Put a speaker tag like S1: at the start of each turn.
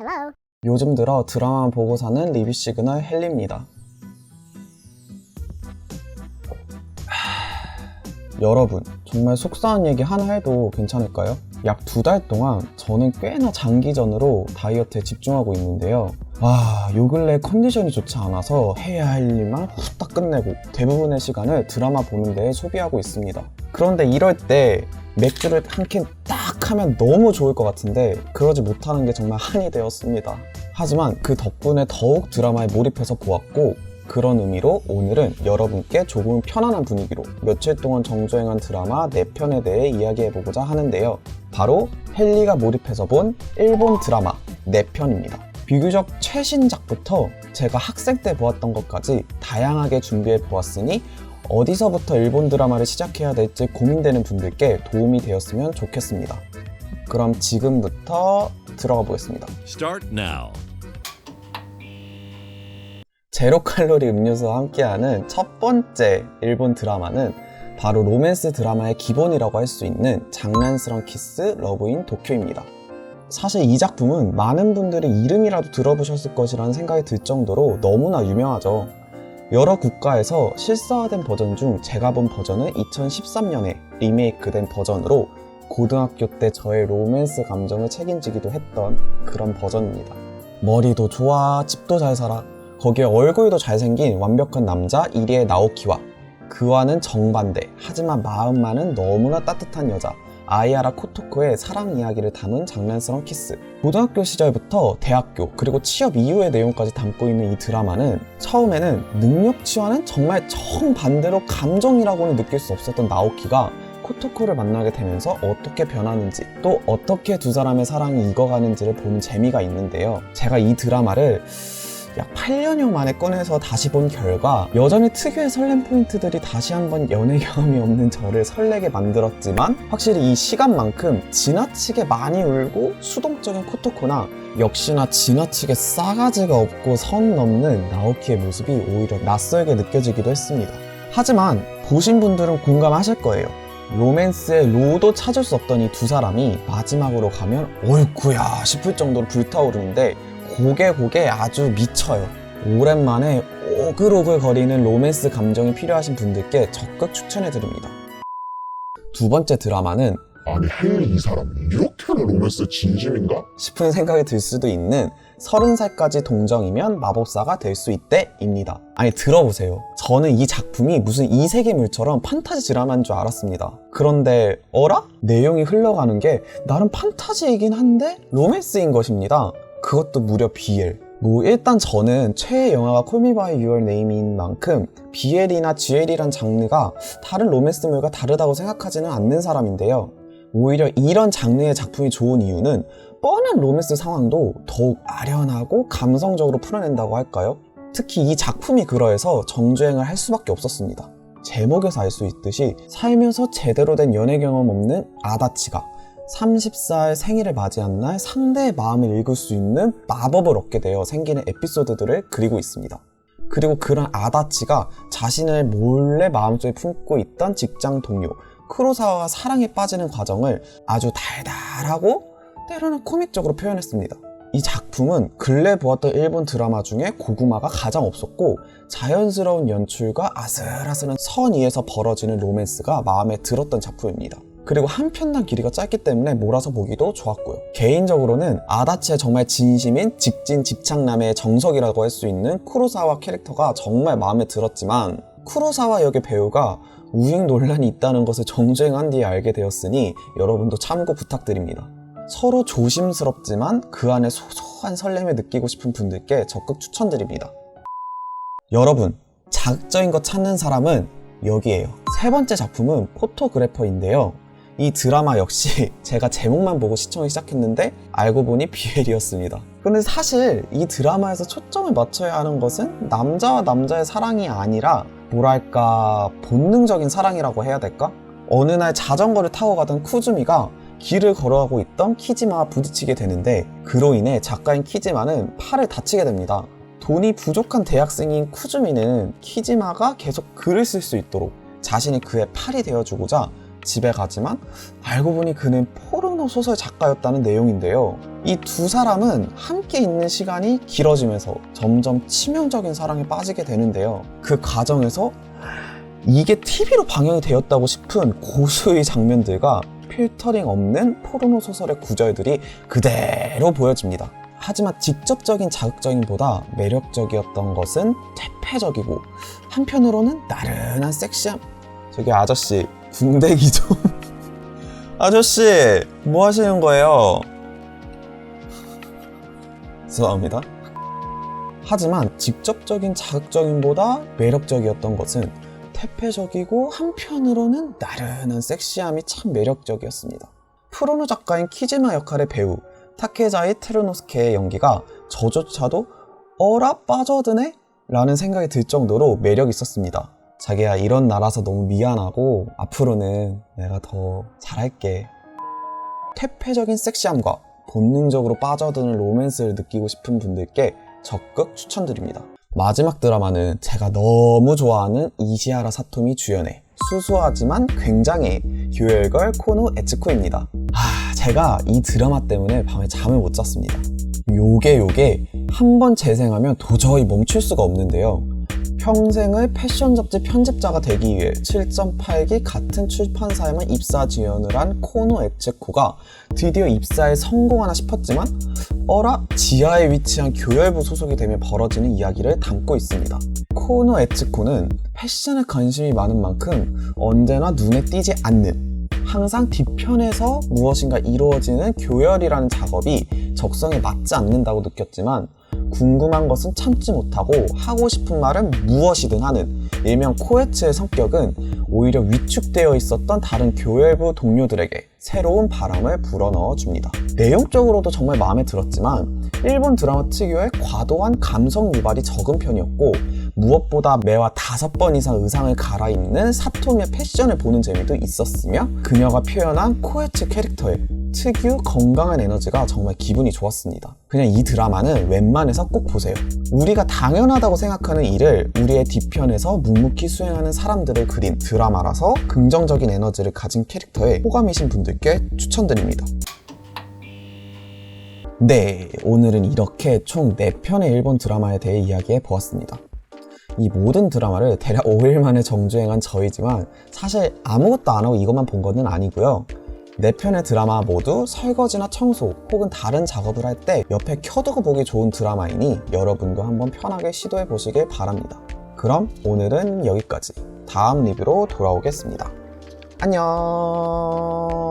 S1: Hello.
S2: 요즘 들어 드라마 보고 사는 리뷰 시그널 헨리입니다. 여러분, 정말 속상한 얘기 하나 해도 괜찮을까요? 약 2달 동안 저는 꽤나 장기전으로 다이어트에 집중하고 있는데요. 요 근래 컨디션이 좋지 않아서 해야 할 일만 후딱 끝내고 대부분의 시간을 드라마 보는 데에 소비하고 있습니다. 그런데 이럴 때 맥주를 한 캔 딱 하면 너무 좋을 것 같은데 그러지 못하는 게 정말 한이 되었습니다. 하지만 그 덕분에 더욱 드라마에 몰입해서 보았고, 그런 의미로 오늘은 여러분께 조금 편안한 분위기로 며칠 동안 정주행한 드라마 4편에 대해 이야기해보고자 하는데요. 바로 헨리가 몰입해서 본 일본 드라마 4편입니다. 비교적 최신작부터 제가 학생 때 보았던 것까지 다양하게 준비해보았으니 어디서부터 일본 드라마를 시작해야 될지 고민되는 분들께 도움이 되었으면 좋겠습니다. 그럼 지금부터 들어가 보겠습니다.
S3: Start now.
S2: 제로 칼로리 음료수와 함께하는 첫 번째 일본 드라마는 바로 로맨스 드라마의 기본이라고 할 수 있는 장난스런 키스 러브 인 도쿄입니다. 사실 이 작품은 많은 분들이 이름이라도 들어보셨을 것이라는 생각이 들 정도로 너무나 유명하죠. 여러 국가에서 실사화된 버전 중 제가 본 버전은 2013년에 리메이크된 버전으로 고등학교 때 저의 로맨스 감정을 책임지기도 했던 그런 버전입니다. 머리도 좋아, 집도 잘 살아, 거기에 얼굴도 잘생긴 완벽한 남자 이리에 나오키와 그와는 정반대, 하지만 마음만은 너무나 따뜻한 여자 아이하라 코토코의 사랑 이야기를 담은 장난스러운 키스. 고등학교 시절부터 대학교 그리고 취업 이후의 내용까지 담고 있는 이 드라마는 처음에는 능력치와는 정말 정반대로 감정이라고는 느낄 수 없었던 나오키가 코토코를 만나게 되면서 어떻게 변하는지, 또 어떻게 두 사람의 사랑이 익어가는지를 보는 재미가 있는데요. 제가 이 드라마를 약 8년여 만에 꺼내서 다시 본 결과 여전히 특유의 설렘 포인트들이 다시 한번 연애 경험이 없는 저를 설레게 만들었지만, 확실히 이 시간만큼 지나치게 많이 울고 수동적인 코토코나 역시나 지나치게 싸가지가 없고 선 넘는 나오키의 모습이 오히려 낯설게 느껴지기도 했습니다. 하지만 보신 분들은 공감하실 거예요. 로맨스의 로도 찾을 수 없던 이 두 사람이 마지막으로 가면 어이쿠야 싶을 정도로 불타오르는데 고개 아주 미쳐요. 오랜만에 오글오글 거리는 로맨스 감정이 필요하신 분들께 적극 추천해드립니다. 두 번째 드라마는
S4: 아니 헨리 이 사람 이렇게나 로맨스 진심인가?
S2: 싶은 생각이 들 수도 있는 30살까지 동정이면 마법사가 될 수 있대 입니다. 아니 들어보세요. 저는 이 작품이 무슨 이세계물처럼 판타지 드라마인 줄 알았습니다. 그런데 어라? 내용이 흘러가는 게 나름 판타지이긴 한데 로맨스인 것입니다. 그것도 무려 BL. 일단 저는 최애 영화가 Call Me By Your Name인 만큼 BL이나 GL이란 장르가 다른 로맨스물과 다르다고 생각하지는 않는 사람인데요. 오히려 이런 장르의 작품이 좋은 이유는 뻔한 로맨스 상황도 더욱 아련하고 감성적으로 풀어낸다고 할까요? 특히 이 작품이 그러해서 정주행을 할 수밖에 없었습니다. 제목에서 알 수 있듯이 살면서 제대로 된 연애 경험 없는 아다치가 30살 생일을 맞이한 날 상대의 마음을 읽을 수 있는 마법을 얻게 되어 생기는 에피소드들을 그리고 있습니다. 그리고 그런 아다치가 자신을 몰래 마음속에 품고 있던 직장 동료 쿠로사와가 사랑에 빠지는 과정을 아주 달달하고 때로는 코믹적으로 표현했습니다. 이 작품은 근래 보았던 일본 드라마 중에 고구마가 가장 없었고, 자연스러운 연출과 아슬아슬한 선 위에서 벌어지는 로맨스가 마음에 들었던 작품입니다. 그리고 한 편당 길이가 짧기 때문에 몰아서 보기도 좋았고요. 개인적으로는 아다치의 정말 진심인 직진 집착남의 정석이라고 할 수 있는 쿠로사와 캐릭터가 정말 마음에 들었지만, 쿠로사와 역의 배우가 우익 논란이 있다는 것을 정주행한 뒤에 알게 되었으니 여러분도 참고 부탁드립니다. 서로 조심스럽지만 그 안에 소소한 설렘을 느끼고 싶은 분들께 적극 추천드립니다. 여러분, 자극적인 거 찾는 사람은 여기에요. 세 번째 작품은 포토그래퍼인데요. 이 드라마 역시 제가 제목만 보고 시청을 시작했는데 알고 보니 BL이었습니다. 근데 사실 이 드라마에서 초점을 맞춰야 하는 것은 남자와 남자의 사랑이 아니라 뭐랄까 본능적인 사랑이라고 해야 될까? 어느 날 자전거를 타고 가던 쿠즈미가 길을 걸어가고 있던 키지마와 부딪히게 되는데, 그로 인해 작가인 키지마는 팔을 다치게 됩니다. 돈이 부족한 대학생인 쿠즈미는 키지마가 계속 글을 쓸 수 있도록 자신이 그의 팔이 되어주고자 집에 가지만 알고 보니 그는 포르노 소설 작가였다는 내용인데요. 이 두 사람은 함께 있는 시간이 길어지면서 점점 치명적인 사랑에 빠지게 되는데요. 그 과정에서 이게 TV로 방영이 되었다고 싶은 고수의 장면들과 필터링 없는 포르노 소설의 구절들이 그대로 보여집니다. 하지만 직접적인 자극적인보다 매력적이었던 것은 퇴폐적이고 한편으로는 나른한 섹시함. 저기 아저씨 궁대기 좀 아저씨 뭐 하시는 거예요? 죄송합니다. 하지만 직접적인 자극적인보다 매력적이었던 것은 퇴폐적이고 한편으로는 나른한 섹시함이 참 매력적이었습니다. 프로노 작가인 키즈마 역할의 배우 타케자이 테르노스케의 연기가 저조차도 어라 빠져드네? 라는 생각이 들 정도로 매력 있었습니다. 자기야 이런 나라서 너무 미안하고 앞으로는 내가 더 잘할게. 퇴폐적인 섹시함과 본능적으로 빠져드는 로맨스를 느끼고 싶은 분들께 적극 추천드립니다. 마지막 드라마는 제가 너무 좋아하는 이시하라 사토미 주연의 수수하지만 굉장히 듀얼걸 코노 에츠코입니다. 제가 이 드라마 때문에 밤에 잠을 못 잤습니다. 요게 한번 재생하면 도저히 멈출 수가 없는데요. 평생을 패션 잡지 편집자가 되기 위해 7.8기 같은 출판사에만 입사 지원을 한 코노 에츠코가 드디어 입사에 성공하나 싶었지만 어라? 지하에 위치한 교열부 소속이 되며 벌어지는 이야기를 담고 있습니다. 코노 에츠코는 패션에 관심이 많은 만큼 언제나 눈에 띄지 않는, 항상 뒤편에서 무엇인가 이루어지는 교열이라는 작업이 적성에 맞지 않는다고 느꼈지만 궁금한 것은 참지 못하고 하고 싶은 말은 무엇이든 하는 일명 코에츠의 성격은 오히려 위축되어 있었던 다른 교열부 동료들에게 새로운 바람을 불어넣어 줍니다. 내용적으로도 정말 마음에 들었지만 일본 드라마 특유의 과도한 감성 유발이 적은 편이었고 무엇보다 매화 5번 이상 의상을 갈아입는 사토미의 패션을 보는 재미도 있었으며 그녀가 표현한 코에츠 캐릭터의 특유 건강한 에너지가 정말 기분이 좋았습니다. 그냥 이 드라마는 웬만해서 꼭 보세요. 우리가 당연하다고 생각하는 일을 우리의 뒤편에서 묵묵히 수행하는 사람들을 그린 드라마라서 긍정적인 에너지를 가진 캐릭터에 호감이신 분들께 추천드립니다. 네, 오늘은 이렇게 총 4편의 일본 드라마에 대해 이야기해 보았습니다. 이 모든 드라마를 대략 5일 만에 정주행한 저희지만 사실 아무것도 안 하고 이것만 본 건 아니고요. 4편의 드라마 모두 설거지나 청소 혹은 다른 작업을 할 때 옆에 켜두고 보기 좋은 드라마이니 여러분도 한번 편하게 시도해 보시길 바랍니다. 그럼 오늘은 여기까지. 다음 리뷰로 돌아오겠습니다. 안녕.